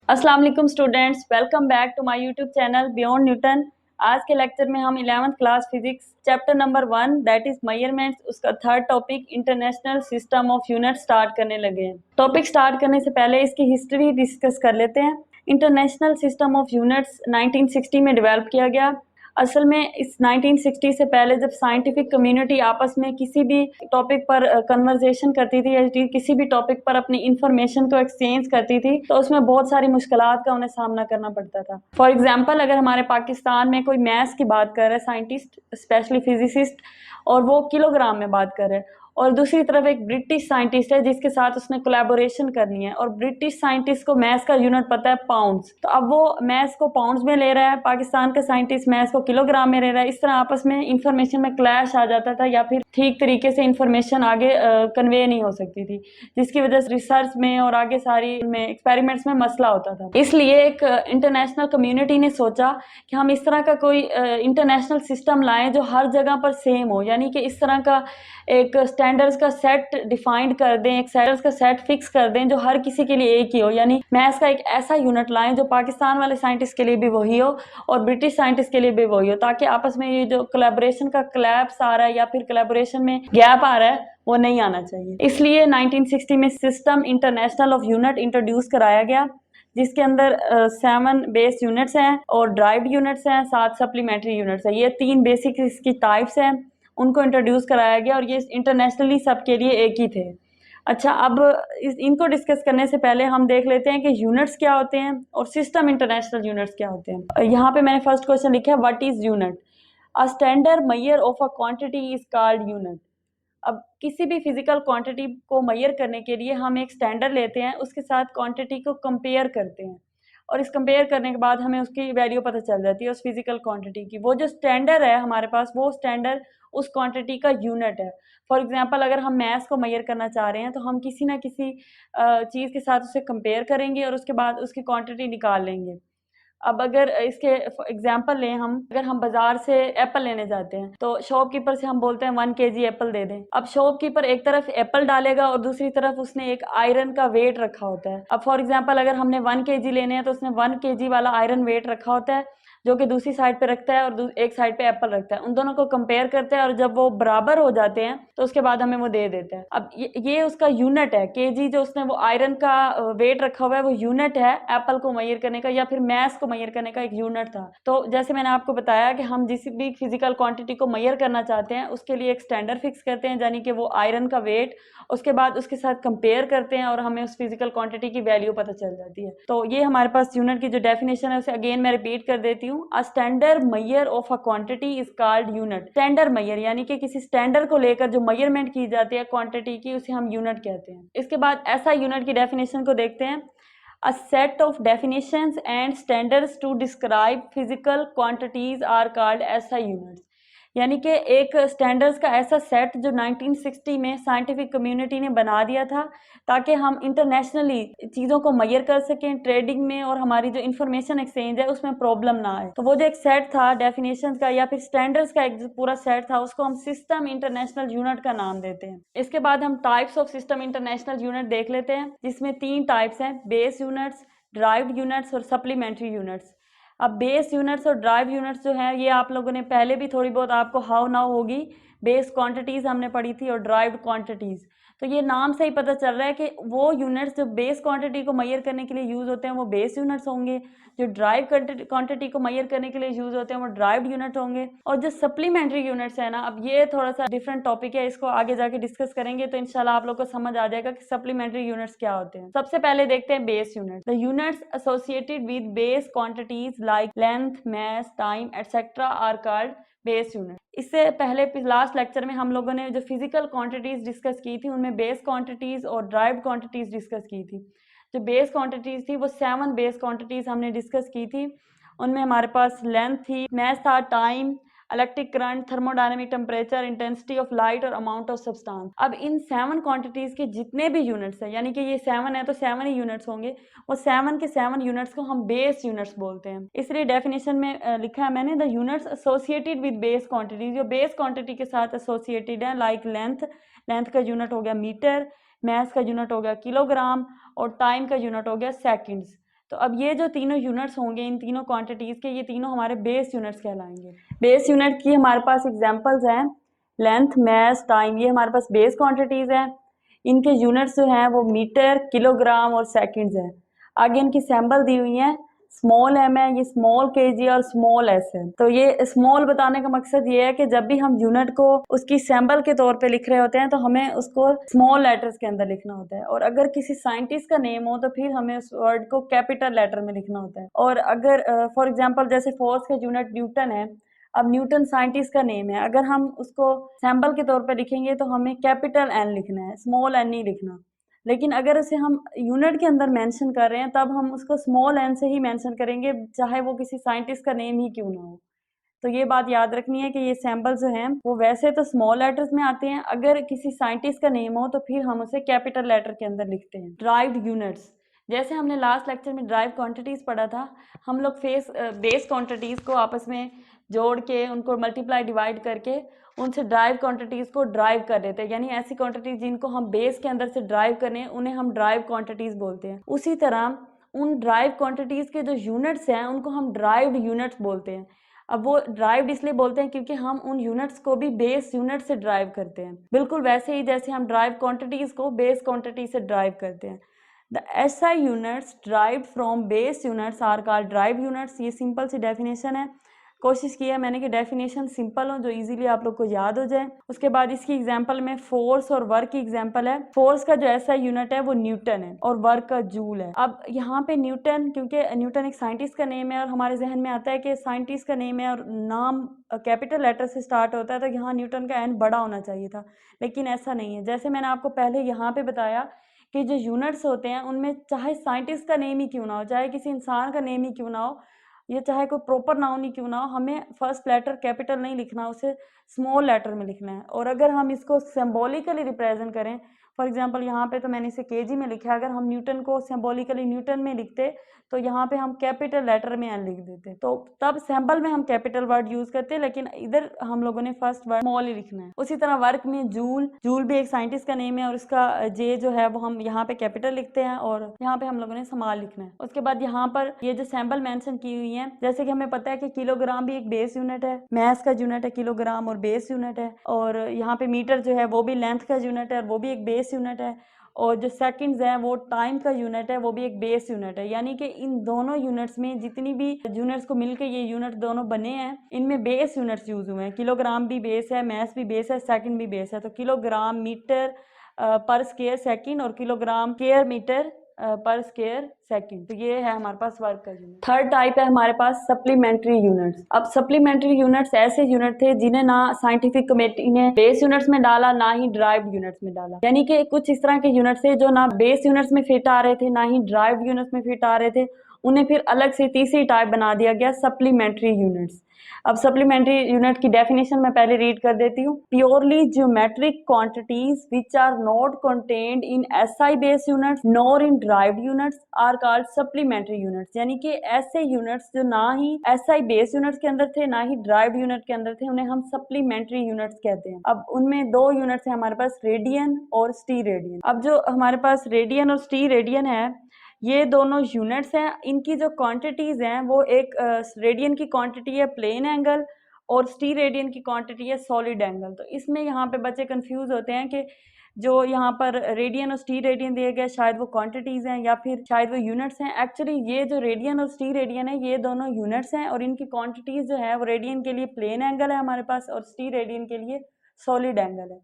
अस्सलाम वालेकुम students, welcome back to my YouTube channel beyond Newton. आज के लेक्चर में हम 11th class physics chapter number 1 that is measurements, उसका third topic international system of unit start करने लगे हैं। टॉपिक स्टार्ट करने से पहले इसकी हिस्ट्री डिस्कस कर लेते हैं। इंटरनेशनल सिस्टम ऑफ यूनिट्स 1960 में डेवलप किया गया। असल में इस 1960 से पहले जब साइंटिफिक कम्युनिटी आपस में किसी भी टॉपिक पर कन्वर्सेशन करती थी या किसी भी टॉपिक पर अपनी इंफॉर्मेशन को एक्सचेंज करती थी तो उसमें बहुत सारी मुश्किलात का उन्हें सामना करना पड़ता था। फॉर एग्जांपल, अगर हमारे पाकिस्तान में कोई मैथ्स की बात कर रहा है साइंटिस्ट, स्पेशली फिजिसिस्ट, और वो किलोग्राम में बात कर रहे हैं, और दूसरी तरफ एक ब्रिटिश साइंटिस्ट है जिसके साथ उसने कोलैबोरेशन करनी है, और ब्रिटिश साइंटिस्ट को मैथ्स का यूनिट पता है पाउंड्स, तो अब वो मैथ्स को पाउंड्स में ले रहा है, पाकिस्तान का साइंटिस्ट मैथ्स को किलोग्राम में ले रहा है। इस तरह आपस में इंफॉर्मेशन में क्लैश आ जाता था या फिर ठीक तरीके से इंफॉर्मेशन आगे कन्वे नहीं हो सकती थी, जिसकी वजह से रिसर्च में और आगे सारी में एक्सपेरिमेंट्स में मसला होता था। इसलिए एक इंटरनेशनल कम्युनिटी ने सोचा कि हम इस तरह का कोई इंटरनेशनल सिस्टम लाएं जो हर जगह पर सेम हो, यानी कि इस तरह का एक स्टैंडर्ड्स का सेट डिफाइंड कर दें, एक स्टैंडर्ड्स का सेट फिक्स कर दें जो हर किसी के लिए एक ही हो। यानी मैथ्स का एक ऐसा यूनिट लाएं जो पाकिस्तान वाले साइंटिस्ट के लिए भी वही हो और ब्रिटिश साइंटिस्ट के लिए भी वही हो, ताकि आपस में ये जो कोलैबोरेशन का क्लैप्स आ रहा है या फिर कोलैबोरेशन में गैप आ रहा है वो नहीं आना चाहिए। इसलिए 1960 में system international of unit introduce कराया गया, जिसके अंदर 7 बेस यूनिट्स हैं और ड्राइव्ड यूनिट्स हैं, 7 सप्लीमेंट्री यूनिट्स हैं। ये 3 बेसिक इसकी टाइप्स हैं, उनको इंट्रोड्यूस कराया गया और ये इंटरनेशनली सबके लिए एक ही थे। अच्छा, अब इनको डिस्कस करने से पहले हम देख लेते हैं कि यूनिट्स क्या होते हैं और सिस्टम इंटरनेशनल यूनिट्स क्या होते हैं। यहाँ पे मैंने फर्स्ट क्वेश्चन लिखा है, what is unit? A standard measure of a quantity is called unit. अब किसी भी फिजिकल क्वांटिटी को मेजर करने के लिए हम एक स्टैंडर्ड लेते हैं, उसके साथ क्वांटिटी को कंपेयर करते हैं, और इस कंपेयर करने के बाद हमें उसकी वैल्यू पता चल जाती है उस फिजिकल क्वांटिटी की। वो जो स्टैंडर्ड है हमारे पास, वो स्टैंडर्ड उस क्वांटिटी का यूनिट है। फॉर एग्जांपल, अगर हम मैथ्स को मेजर करना चाह रहे हैं तो हम किसी ना किसी चीज़ के साथ उसे कंपेयर करेंगे और उसके बाद उसकी क्वांटिटी निकाल लेंगे। अब अगर इसके एग्जाम्पल लें हम, अगर हम बाजार से एप्पल लेने जाते हैं तो शॉपकीपर से हम बोलते हैं 1 kg एप्पल दे दें। अब शॉपकीपर एक तरफ एप्पल डालेगा और दूसरी तरफ उसने एक आयरन का वेट रखा होता है। अब फॉर एग्जाम्पल, अगर हमने 1 kg लेने हैं तो उसने 1 kg वाला आयरन वेट रखा होता है जो कि दूसरी साइड पे रखता है और एक साइड पे एप्पल रखता है। उन दोनों को कंपेयर करते हैं और जब वो बराबर हो जाते हैं तो उसके बाद हमें वो दे देता है। अब ये उसका यूनिट है, केजी जो उसने वो आयरन का वेट रखा हुआ है वो यूनिट है एप्पल को मेजर करने का या फिर मैथ्स को मेजर करने का एक यूनिट था। तो जैसे मैंने आपको बताया कि हम जिस भी फिजिकल क्वांटिटी को मेजर करना चाहते हैं उसके लिए एक स्टैंडर्ड फिक्स करते हैं, यानी कि वो आयरन का वेट, उसके बाद उसके साथ कंपेयर करते हैं और हमें उस फिजिकल क्वांटिटी की वैल्यू पता चल जाती है। तो ये हमारे पास यूनिट की जो डेफिनेशन है उसे अगेन मैं रिपीट कर देती हूँ। A standard measure of a quantity is called unit. Standard major यानी कि किसी स्टैंडर्ड को लेकर जो मेजरमेंट की जाती है क्वांटिटी की, उसे हम यूनिट कहते हैं। इसके बाद ऐसा यूनिट की डेफिनेशन को देखते हैं। A set of definitions and standards to describe physical quantities are called SI units। यानी कि एक स्टैंडर्ड्स का ऐसा सेट जो 1960 में साइंटिफिक कम्युनिटी ने बना दिया था ताकि हम इंटरनेशनली चीज़ों को मेजर कर सकें ट्रेडिंग में, और हमारी जो इंफॉर्मेशन एक्सचेंज है उसमें प्रॉब्लम ना आए। तो वो जो एक सेट था डेफिनेशन का या फिर स्टैंडर्ड्स का एक जो पूरा सेट था उसको हम सिस्टम इंटरनेशनल यूनिट का नाम देते हैं। इसके बाद हम types of system international unit देख लेते हैं, जिसमें 3 टाइप्स हैं, बेस यूनिट्स, ड्राइव्ड यूनिट्स और सप्लीमेंट्री यूनिट्स। अब बेस यूनिट्स और ड्राइव यूनिट्स जो हैं ये आप लोगों ने पहले भी थोड़ी बहुत आपको हाउ नाउ होगी। बेस क्वांटिटीज़ हमने पढ़ी थी और ड्राइव्ड क्वांटिटीज़। तो ये नाम से ही पता चल रहा है कि वो यूनिट्स जो बेस क्वांटिटी को मेजर करने के लिए यूज़ होते हैं वो बेस यूनिट्स होंगे, जो ड्राइव क्वांटिटी को मेजर करने के लिए यूज़ होते हैं वो ड्राइव्ड यूनिट होंगे, और जो सप्लीमेंट्री यूनिट्स है ना, अब ये थोड़ा सा डिफरेंट टॉपिक है, इसको आगे जाके डिस्कस करेंगे तो इंशाल्लाह आप लोग को समझ आ जाएगा कि सप्लीमेंट्री यूनिट्स क्या होते हैं। सबसे पहले देखते हैं base unit. The units associated with base quantities like length, mass, time etcetera are called base unit. इससे पहले लास्ट लेक्चर में हम लोगों ने जो फिजिकल क्वांटिटीज डिस्कस की थी उनमें बेस क्वांटिटीज और ड्राइव्ड क्वांटिटीज डिस्कस की थी। जो बेस क्वांटिटीज थी वो 7 बेस क्वांटिटीज हमने डिस्कस की थी। उनमें हमारे पास लेंथ थी, मास था, time, electric current, thermodynamic temperature, intensity of light और अमाउंट ऑफ सब्सटेंस। अब इन 7 क्वांटिटीज के जितने भी यूनिट्स हैं, यानी कि ये 7 है तो 7 ही यूनिट्स होंगे, वो 7 के 7 यूनिट्स को हम बेस यूनिट्स बोलते हैं। इसलिए डेफिनेशन में लिखा है मैंने, the units associated with base quantity, जो बेस क्वांटिटी के साथ एसोसिएटेड है, लाइक लेंथ, लेंथ का यूनिट हो गया मीटर, मास का यूनिट हो गया किलोग्राम और टाइम का यूनिट हो गया सेकेंड्स। तो अब ये जो तीनों यूनिट्स होंगे इन तीनों क्वांटिटीज़ के, ये तीनों हमारे बेस यूनिट्स कहलाएंगे। बेस यूनिट की हमारे पास एग्जांपल्स हैं लेंथ, मास, टाइम, ये हमारे पास बेस क्वांटिटीज़ हैं। इनके यूनिट्स जो हैं वो मीटर, किलोग्राम और सेकंड्स हैं। आगे इनकी सैम्बल दी हुई हैं, स्मॉल एम है, ये स्मॉल केजी और स्मॉल एस है। तो ये स्मॉल बताने का मकसद ये है कि जब भी हम यूनिट को उसकी सैम्बल के तौर पे लिख रहे होते हैं तो हमें उसको स्मॉल लेटर्स के अंदर लिखना होता है, और अगर किसी साइंटिस्ट का नेम हो तो फिर हमें उस वर्ड को कैपिटल लेटर में लिखना होता है। और अगर फॉर एग्जाम्पल जैसे फोर्स का यूनिट न्यूटन है, अब न्यूटन साइंटिस्ट का नेम है, अगर हम उसको सैम्बल के तौर पे लिखेंगे तो हमें कैपिटल एन लिखना है, स्मॉल एन नहीं लिखना। लेकिन अगर उसे हम यूनिट के अंदर मेंशन कर रहे हैं तब हम उसको स्मॉल एन से ही मेंशन करेंगे, चाहे वो किसी साइंटिस्ट का नेम ही क्यों ना हो। तो ये बात याद रखनी है कि ये सैम्बल जो हैं वो वैसे तो स्मॉल लेटर्स में आते हैं, अगर किसी साइंटिस्ट का नेम हो तो फिर हम उसे कैपिटल लेटर के अंदर लिखते हैं। ड्राइव्ड यूनिट्स, जैसे हमने लास्ट लेक्चर में ड्राइव क्वांटिटीज पढ़ा था, हम लोग बेस क्वांटिटीज को आपस में जोड़ के उनको मल्टीप्लाई डिवाइड करके उनसे ड्राइव क्वांटिटीज को ड्राइव कर देते हैं, यानी ऐसी क्वांटिटीज जिनको हम बेस के अंदर से ड्राइव करें उन्हें हम ड्राइव क्वांटिटीज बोलते हैं। उसी तरह उन ड्राइव क्वांटिटीज के जो यूनिट्स हैं उनको हम ड्राइव्ड यूनिट्स बोलते हैं। अब वो ड्राइव्ड इसलिए बोलते हैं क्योंकि हम उन यूनिट्स को भी बेस यूनिट से ड्राइव करते हैं, बिल्कुल वैसे ही जैसे हम ड्राइव क्वांटिटीज को बेस क्वांटिटी से ड्राइव करते हैं। The SI units derived from base units are called derived units. ये सिंपल सी डेफिनेशन है, कोशिश की है मैंने कि डेफिनेशन सिंपल हो जो इजीली आप लोग को याद हो जाए। उसके बाद इसकी एग्जांपल में फोर्स और वर्क की एग्जांपल है। फोर्स का जो SI यूनिट है वो न्यूटन है और वर्क का जूल है। अब यहाँ पे न्यूटन, क्योंकि न्यूटन एक साइंटिस्ट का नेम है और हमारे जहन में आता है कि साइंटिस्ट का नेम है और नाम कैपिटल लेटर से स्टार्ट होता है तो यहाँ न्यूटन का एन बड़ा होना चाहिए था, लेकिन ऐसा नहीं है। जैसे मैंने आपको पहले यहाँ पे बताया कि जो यूनिट्स होते हैं उनमें चाहे साइंटिस्ट का नेम ही क्यों ना हो, चाहे किसी इंसान का नेम ही क्यों ना हो, ये चाहे कोई प्रॉपर नाउन ही क्यों ना हो, हमें फर्स्ट लेटर कैपिटल नहीं लिखना, उसे स्मॉल लेटर में लिखना है। और अगर हम इसको सिंबॉलिकली रिप्रेजेंट करें, फॉर एग्जांपल यहाँ पे तो मैंने इसे केजी में लिखा है, अगर हम न्यूटन को सिंबॉलिकली न्यूटन में लिखते तो यहाँ पे हम कैपिटल लेटर में एन लिख देते, तो तब सैम्बल में हम कैपिटल वर्ड यूज करते, लेकिन इधर हम लोगों ने फर्स्ट वर्ड स्मॉल ही लिखना है। उसी तरह वर्क में जूल, जूल भी एक साइंटिस्ट का नेम है और उसका जे जो है वो हम यहाँ पे कैपिटल लिखते हैं और यहाँ पे हम लोगों ने स्मॉल लिखना है। उसके बाद यहाँ पर ये जो सैम्बल मेंशन की हुई है, जैसे कि हमें पता है कि किलोग्राम भी एक बेस यूनिट है, मास का यूनिट है किलोग्राम और बेस यूनिट है, और यहाँ पे मीटर जो है वो भी लेंथ का यूनिट है और वो भी एक बेस यूनिट है, और जो सेकंड्स हैं वो टाइम का यूनिट है, वो भी एक बेस यूनिट है। यानी कि इन दोनों यूनिट्स में जितनी भी यूनिट्स को मिलकर ये यूनिट दोनों बने हैं, इनमें बेस यूनिट्स यूज हुए हैं। किलोग्राम भी बेस है, मास भी बेस है, सेकंड भी बेस है। तो किलोग्राम मीटर पर स्क्वायर सेकंड और किलोग्राम स्क्वायर मीटर पर स्क्वायर सेकंड। तो ये है हमारे पास वर्क का यूनिट। थर्ड टाइप है हमारे पास सप्लीमेंट्री यूनिट्स। अब सप्लीमेंट्री यूनिट्स ऐसे यूनिट थे जिन्हें ना साइंटिफिक कमेटी ने बेस यूनिट्स में डाला ना ही ड्राइव्ड यूनिट्स में डाला, यानी कि कुछ इस तरह के यूनिट्स थे जो ना बेस यूनिट्स में फिट आ रहे थे ना ही ड्राइव्ड यूनिट्स में फिट आ रहे थे, उन्हें फिर अलग से तीसरी टाइप बना दिया गया, सप्लीमेंट्री यूनिट्स। अब सप्लीमेंट्री यूनिट की डेफिनेशन मैं पहले रीड कर देती हूँ। Purely geometric quantities which are not contained in SI base units nor in derived units are called supplementary units. यानी कि ऐसे यूनिट्स जो ना ही SI बेस यूनिट्स के अंदर थे ना ही ड्राइव्ड यूनिट के अंदर थे, उन्हें हम सप्लीमेंट्री यूनिट्स कहते हैं। अब उनमें दो यूनिट्स हैं हमारे पास, रेडियन और स्टीरेडियन। अब जो हमारे पास रेडियन और स्टीरेडियन है, ये दोनों यूनिट्स हैं, इनकी जो क्वांटिटीज हैं वो एक रेडियन की क्वांटिटी है प्लेन एंगल और स्टीरेडियन की क्वांटिटी है सॉलिड एंगल। तो इसमें यहाँ पे बच्चे कंफ्यूज होते हैं कि जो यहाँ पर रेडियन और स्टीरेडियन दिए गए शायद वो क्वांटिटीज हैं या फिर शायद वो यूनिट्स हैं। एक्चुअली ये जो रेडियन और स्टीरेडियन है ये दोनों यूनिट्स हैं और इनकी क्वांटिटीज जो है वो रेडियन के लिए प्लेन एंगल है हमारे पास और स्टीरेडियन के लिए सॉलिड एंगल है।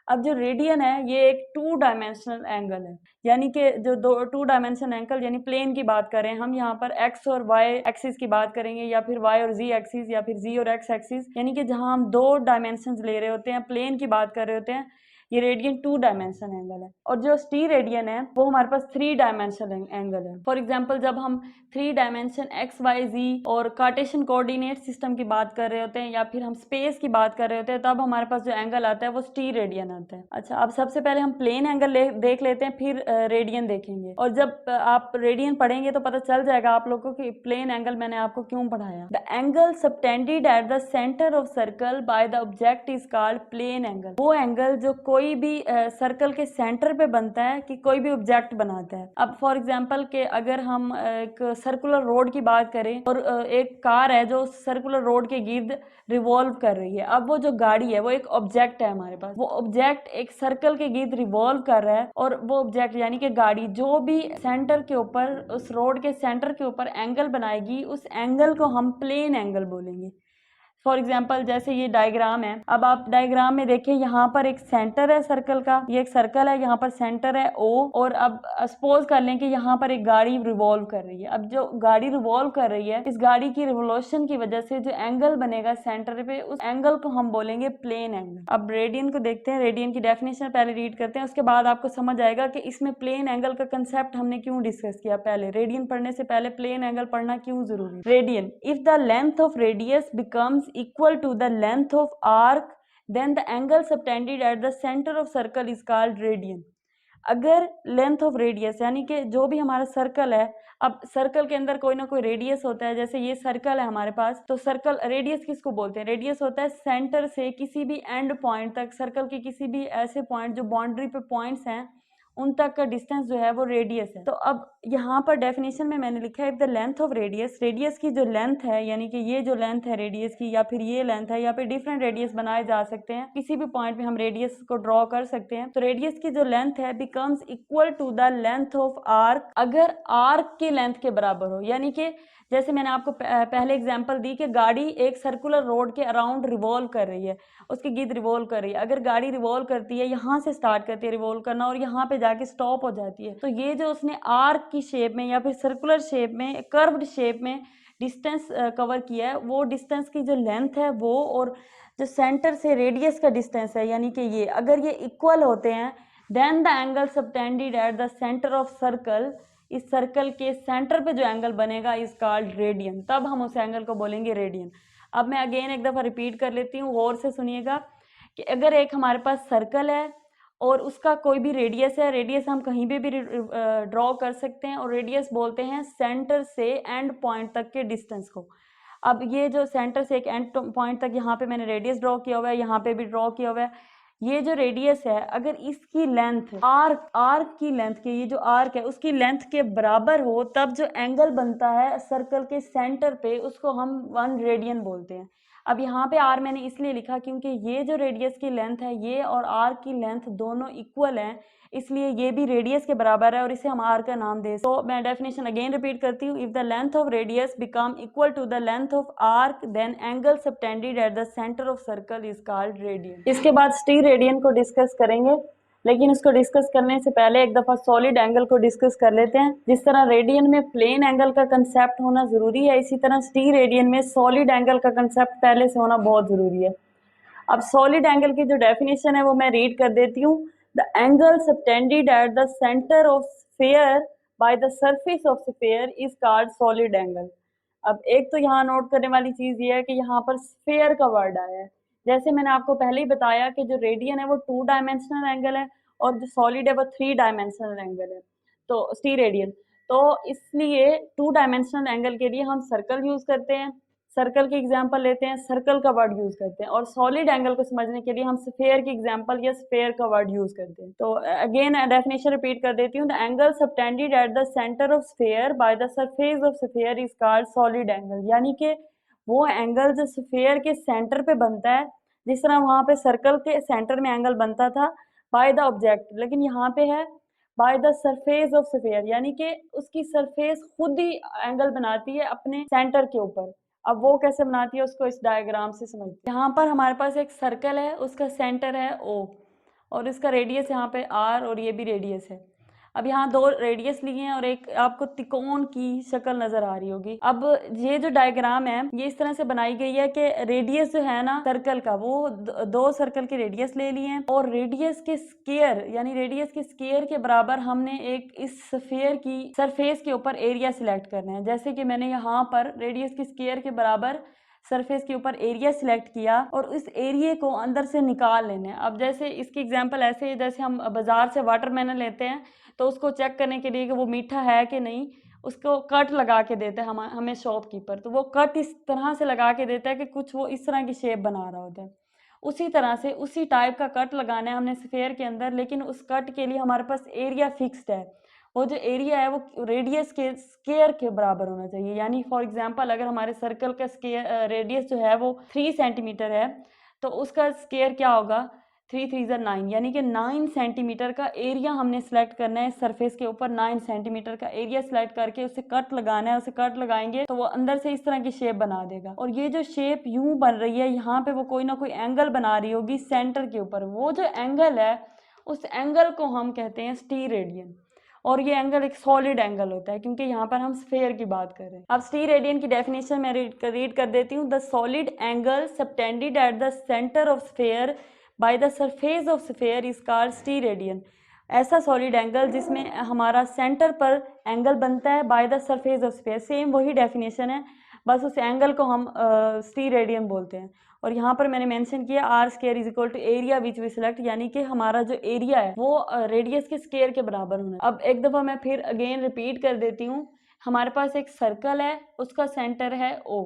अब जो रेडियन है ये एक 2 डायमेंशनल एंगल है, यानी कि जो दो 2 डायमेंशनल एंगल यानी प्लेन की बात करें हम यहाँ पर एक्स और वाई एक्सिस की बात करेंगे या फिर वाई और जी एक्सिस या फिर जी और एक्स एक्सिस, यानी कि जहाँ हम 2 डायमेंशन ले रहे होते हैं, प्लेन की बात कर रहे होते हैं, ये रेडियन 2 डायमेंशन एंगल है। और जो स्टीरेडियन है वो हमारे पास 3 डायमेंशनल एंगल है। फॉर एग्जांपल जब हम 3 डायमेंशन एक्स वाई जी और कार्टेशियन कोऑर्डिनेट सिस्टम की बात कर रहे होते हैं या फिर हम स्पेस की बात कर रहे होते हैं, तब हमारे पास जो एंगल आता है वो स्टीरेडियन आता है। अच्छा, अब सबसे पहले हम प्लेन एंगल देख लेते हैं, फिर रेडियन देखेंगे। और जब आप रेडियन पढ़ेंगे तो पता चल जाएगा आप लोगों को कि प्लेन एंगल मैंने आपको क्यों पढ़ाया। The angle subtended at the centre of circle by the object is called plane angle. वो एंगल जो कोई कोई भी सर्कल के सेंटर पे बनता है कि कोई भी ऑब्जेक्ट बनाता है। अब फॉर एग्जांपल के अगर हम एक सर्कुलर रोड की बात करें और एक कार है जो सर्कुलर रोड के गिर्द रिवॉल्व कर रही है। अब वो जो गाड़ी है वो एक ऑब्जेक्ट है हमारे पास, वो ऑब्जेक्ट एक सर्कल के गिर्द रिवॉल्व कर रहा है और वो ऑब्जेक्ट यानी कि गाड़ी जो भी सेंटर के ऊपर, उस रोड के सेंटर के ऊपर एंगल बनाएगी, उस एंगल को हम प्लेन एंगल बोलेंगे। फॉर एग्जाम्पल जैसे ये डायग्राम है, अब आप डायग्राम में देखिए यहाँ पर एक सेंटर है सर्कल का, ये एक सर्कल है, यहाँ पर सेंटर है O, और अब सपोज कर लें कि यहाँ पर एक गाड़ी रिवॉल्व कर रही है। अब जो गाड़ी रिवॉल्व कर रही है, इस गाड़ी की रिवोल्यूशन की वजह से जो एंगल बनेगा सेंटर पे, उस एंगल को हम बोलेंगे प्लेन एंगल। अब रेडियन को देखते हैं, रेडियन की डेफिनेशन पहले रीड करते हैं, उसके बाद आपको समझ आएगा कि इसमें प्लेन एंगल का कंसेप्ट हमने क्यों डिस्कस किया। पहले रेडियन पढ़ने से पहले प्लेन एंगल पढ़ना क्यों जरूरी। Radian, if the length of radius becomes equal to the length of arc, then the angle subtended at the center of circle is called radian। अगर लेंथ ऑफ रेडियस यानी कि जो भी हमारा सर्कल है, अब सर्कल के अंदर कोई ना कोई रेडियस होता है, जैसे ये सर्कल है हमारे पास, तो सर्कल रेडियस किसको बोलते हैं? रेडियस होता है सेंटर से किसी भी एंड पॉइंट तक, सर्कल के किसी भी ऐसे पॉइंट जो बाउंड्री पे पॉइंट्स हैं उन तक का डिस्टेंस जो है वो रेडियस है। तो अब यहाँ पर डेफिनेशन में मैंने लिखा है if the length of radius, radius की जो लेंथ है यानी कि ये जो लेंथ है रेडियस की, या फिर ये लेंथ है, या फिर डिफरेंट रेडियस बनाए जा सकते हैं, किसी भी पॉइंट पे हम रेडियस को ड्रॉ कर सकते हैं। तो रेडियस की जो लेंथ है becomes equal to the length of arc, अगर आर्क की लेंथ के बराबर हो, यानी कि जैसे मैंने आपको पहले एग्जांपल दी कि गाड़ी एक सर्कुलर रोड के अराउंड रिवॉल्व कर रही है, उसके गिर्द रिवॉल्व कर रही है। अगर गाड़ी रिवॉल्व करती है, यहाँ से स्टार्ट करती है रिवॉल्व करना और यहाँ पे जाके स्टॉप हो जाती है, तो ये जो उसने आर्क की शेप में या फिर सर्कुलर शेप में, कर्व्ड शेप में डिस्टेंस कवर किया है, वो डिस्टेंस की जो लेंथ है वो, और जो सेंटर से रेडियस का डिस्टेंस है यानी कि ये, अगर ये इक्वल होते हैं, then the angle subtended at the centre of circle, इस सर्कल के सेंटर पे जो एंगल बनेगा इज कॉल्ड रेडियन, तब हम उस एंगल को बोलेंगे रेडियन। अब मैं अगेन एक दफ़ा रिपीट कर लेती हूँ, गौर से सुनिएगा कि अगर एक हमारे पास सर्कल है और उसका कोई भी रेडियस है, रेडियस हम कहीं पे भी ड्रॉ कर सकते हैं, और रेडियस बोलते हैं सेंटर से एंड पॉइंट तक के डिस्टेंस को। अब ये जो सेंटर से एक एंड पॉइंट तक यहाँ पे मैंने रेडियस ड्रॉ किया हुआ है, यहाँ पे भी ड्रॉ किया हुआ है, ये जो रेडियस है अगर इसकी लेंथ आर्क की लेंथ के, ये जो आर्क है उसकी लेंथ के बराबर हो, तब जो एंगल बनता है सर्कल के सेंटर पे उसको हम 1 रेडियन बोलते हैं। अब यहाँ पे आर मैंने इसलिए लिखा क्योंकि ये जो रेडियस की लेंथ है, ये और आर्क की लेंथ दोनों इक्वल हैं, इसलिए ये भी रेडियस के बराबर है और इसे हम आर का नाम दे। तो मैं डेफिनेशन अगेन रिपीट करती हूँ, if the length of radius become equal to the length of arc, then angle subtended at the centre of circle is called radian. इसके बाद स्टीर रेडियन को डिस्कस करेंगे, लेकिन उसको डिस्कस करने से पहले एक दफ़ा सॉलिड एंगल को डिस्कस कर लेते हैं। जिस तरह रेडियन में प्लेन एंगल का कंसेप्ट होना ज़रूरी है, इसी तरह स्टीर रेडियन में सॉलिड एंगल का कंसेप्ट पहले से होना बहुत ज़रूरी है। अब सॉलिड एंगल की जो डेफिनेशन है वो मैं रीड कर देती हूँ। The angle subtended at the centre of sphere bye the surface of sphere is called solid angle. अब एक तो यहाँ नोट करने वाली चीज़ ये है कि यहाँ पर स्फीयर का वर्ड आया है। जैसे मैंने आपको पहले ही बताया कि जो रेडियन है वो 2 डायमेंशनल एंगल है और जो सॉलिड है वो 3 डायमेंशनल एंगल है, तो स्टी रेडियन। तो इसलिए 2 डायमेंशनल एंगल के लिए हम सर्कल यूज़ करते हैं, सर्कल की एग्जांपल लेते हैं, सर्कल का वर्ड यूज़ करते हैं, और सॉलिड एंगल को समझने के लिए हम स्फीयर की एग्जांपल या स्फीयर का वर्ड यूज़ करते हैं। तो अगेन डेफिनेशन रिपीट कर देती हूँ, the angle subtended at the centre of sphere bye the surface of sphere is called solid angle, यानी कि वो एंगल जो स्फीयर के सेंटर पे बनता है, जिस तरह वहाँ पे सर्कल के सेंटर में एंगल बनता था बाय द ऑब्जेक्ट, लेकिन यहाँ पे है bye the surface of sphere, यानी कि उसकी सरफेस खुद ही एंगल बनाती है अपने सेंटर के ऊपर। अब वो कैसे बनाती है उसको इस डायग्राम से समझते हैं। यहाँ पर हमारे पास एक सर्कल है, उसका सेंटर है O और इसका रेडियस यहाँ पे R और ये भी रेडियस है। अब यहाँ 2 रेडियस लिए हैं और एक आपको त्रिकोण की शक्ल नजर आ रही होगी। अब ये जो डायग्राम है ये इस तरह से बनाई गई है कि रेडियस जो है ना सर्कल का, वो 2 सर्कल के रेडियस ले लिए हैं और रेडियस के स्क्वायर यानी रेडियस के स्क्वायर के बराबर हमने एक इस स्फीयर की सरफेस के ऊपर एरिया सिलेक्ट करना है। जैसे कि मैंने यहाँ पर रेडियस के स्क्वायर के बराबर सरफेस के ऊपर एरिया सिलेक्ट किया और इस एरिया को अंदर से निकाल लेना है। अब जैसे इसकी एग्जांपल ऐसे है, जैसे हम बाजार से वाटरमेलन लेते हैं तो उसको चेक करने के लिए कि वो मीठा है कि नहीं, उसको कट लगा के देता है हमें शॉपकीपर, तो वो कट इस तरह से लगा के देता है कि कुछ वो इस तरह की शेप बना रहा होता है। उसी तरह से उसी टाइप का कट लगाना है हमने स्फेयर के अंदर, लेकिन उस कट के लिए हमारे पास एरिया फिक्स्ड है। वो जो एरिया है वो रेडियस के स्केयर के बराबर होना चाहिए। यानी फॉर एग्जांपल अगर हमारे सर्कल का स्केयर रेडियस जो है वो 3 सेंटीमीटर है, तो उसका स्केयर क्या होगा, 3 3 9, यानी कि 9 सेंटीमीटर का एरिया हमने सेलेक्ट करना है सरफेस के ऊपर। 9 सेंटीमीटर का एरिया सेलेक्ट करके उसे कट लगाना है। उसे कट लगाएंगे तो वो अंदर से इस तरह की शेप बना देगा। और ये जो शेप यूं बन रही है, यहाँ पे वो कोई ना कोई एंगल बना रही होगी सेंटर के ऊपर। वो जो एंगल है उस एंगल को हम कहते हैं स्टीरेडियन। और ये एंगल एक सॉलिड एंगल होता है, क्योंकि यहाँ पर हम स्फेयर की बात कर रहे हैं। अब स्टीरेडियन की डेफिनेशन मैं रीड कर देती हूँ। The solid angle subtended at the centre of sphere by the surface of sphere is called steradian. ऐसा सॉलिड एंगल जिसमें हमारा सेंटर पर एंगल बनता है bye the surface of sphere. Same वही डेफिनेशन है, बस उस एंगल को हम स्टीरेडियन बोलते हैं। और यहाँ पर मैंने मेंशन किया R square is equal to area which we select, यानी कि हमारा जो एरिया है वो रेडियस के स्केयर के बराबर होना है। अब एक दफ़ा मैं फिर अगेन रिपीट कर देती हूँ। हमारे पास एक सर्कल है, उसका सेंटर है ओ।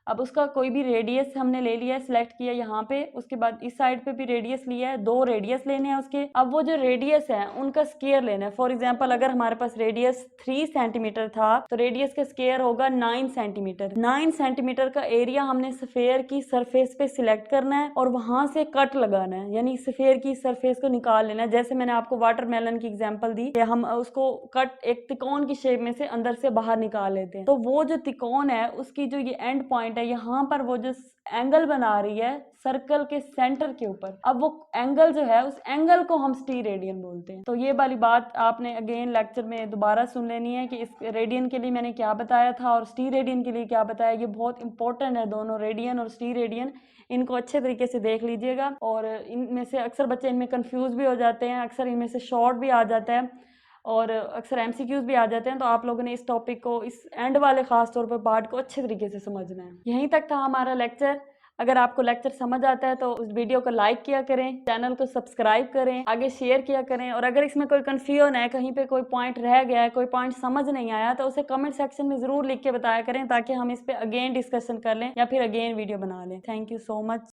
अब उसका कोई भी रेडियस हमने ले लिया है, सिलेक्ट किया यहाँ पे। उसके बाद इस साइड पे भी रेडियस लिया है, 2 रेडियस लेने हैं उसके। अब वो जो रेडियस है उनका स्केयर लेना है। फॉर एग्जांपल अगर हमारे पास रेडियस 3 सेंटीमीटर था तो रेडियस का स्केयर होगा 9 सेंटीमीटर। 9 सेंटीमीटर का एरिया हमने स्फेयर की सरफेस पे सिलेक्ट करना है और वहां से कट लगाना है, यानी स्फेयर की सरफेस को निकाल लेना है। जैसे मैंने आपको वाटरमेलन की एग्जाम्पल दी, हम उसको कट एक त्रिकोण की शेप में से अंदर से बाहर निकाल लेते हैं। तो वो जो त्रिकोण है उसकी जो ये एंड पॉइंट है, यहाँ पर वो जो एंगल बना रही है सर्कल के सेंटर के ऊपर, अब वो एंगल जो है उस एंगल को हम स्टीरेडियन बोलते हैं। तो ये वाली बात आपने अगेन लेक्चर में दोबारा सुन लेनी है कि इस रेडियन के लिए मैंने क्या बताया था और स्टीरेडियन के लिए क्या बताया। ये बहुत इंपॉर्टेंट है, दोनों रेडियन और स्टीरेडियन, इनको अच्छे तरीके से देख लीजिएगा। और इनमें से अक्सर बच्चे इनमें कंफ्यूज भी हो जाते हैं, अक्सर इनमें से शॉर्ट भी आ जाता है और अक्सर एमसीक्यूज भी आ जाते हैं। तो आप लोगों ने इस टॉपिक को, इस एंड वाले खास तौर पर पार्ट को अच्छे तरीके से समझना है। यहीं तक था हमारा लेक्चर। अगर आपको लेक्चर समझ आता है तो उस वीडियो को लाइक किया करें, चैनल को सब्सक्राइब करें, आगे शेयर किया करें। और अगर इसमें कोई कन्फ्यूजन है, कहीं पे कोई पॉइंट रह गया है, कोई पॉइंट समझ नहीं आया, तो उसे कमेंट सेक्शन में ज़रूर लिख के बताया करें, ताकि हम इस पर अगेन डिस्कशन कर लें या फिर अगेन वीडियो बना लें। Thank you so much.